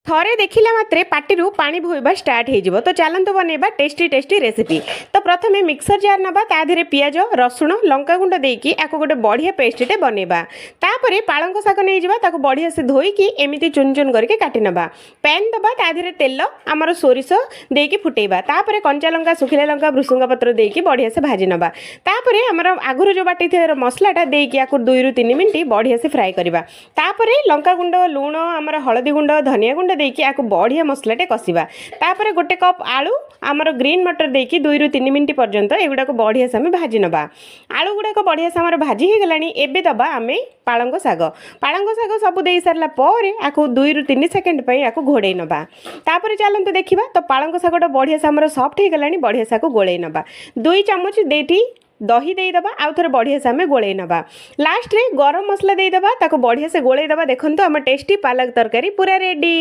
थरे देखिला मात्रे पाटिरू पानी बोइबा स्टार्ट हो तो चलतु बनइबा टेस्टी टेस्टी रेसिपी। तो प्रथमे मिक्सर जार नबा ताधे पियाज रसुण लंका गुंड देकी आको गोटे बढ़िया पेस्टटे बनइबा। तापरे पालंक शाग नहीं जावा ताको बढ़िया से धोईकी एमिति चुन चुन करके काटी नबा। पैन दबा ताधे तेल आमर सोरिष देकी फुटेबा। तापरे कंचा लंका सुखिला लंका भृसुंगा पत्र देकी बढ़िया से भाजी नबा। तापरे आमर आगुरु जो बाटी थे मसलाटा देकी आको 2 ରୁ 3 मिनिट बढ़िया से फ्राए करबा। तापरे लंका गुंड लूण आमर हळदी गुंड धनिया गुंड देकी आको बढ़िया मसलाटे कषिबा। तापरे गोटे कप आलू आमर ग्रीन मटर देकी 2 ରୁ 3 मिनिट पर्यंत एगुड़ा को बढ़िया से भाजी नबा। आलू गुड़ाक बढ़िया से आमर भाजी हो गलानी। एबे दबा आमे पालंक शाग सब दे सारला पर आको 2 ରୁ 3 सेकेंड पई आको घोड़े नबा। तापरे चलंतु देखिबा तो पालंक शागटा बढ़िया से आमर सॉफ्ट हो गलानी। बढ़िया से आको गोळेई नबा। 2 चम्मच देठी दही देदबा आउ थे बढ़िया से आम गोले नबा। लास्ट रे गरम मसला देदबा ताको बढ़िया से गोले दबा। देखंतु आम टेस्टी पालक तरकारी पूरा रेडी।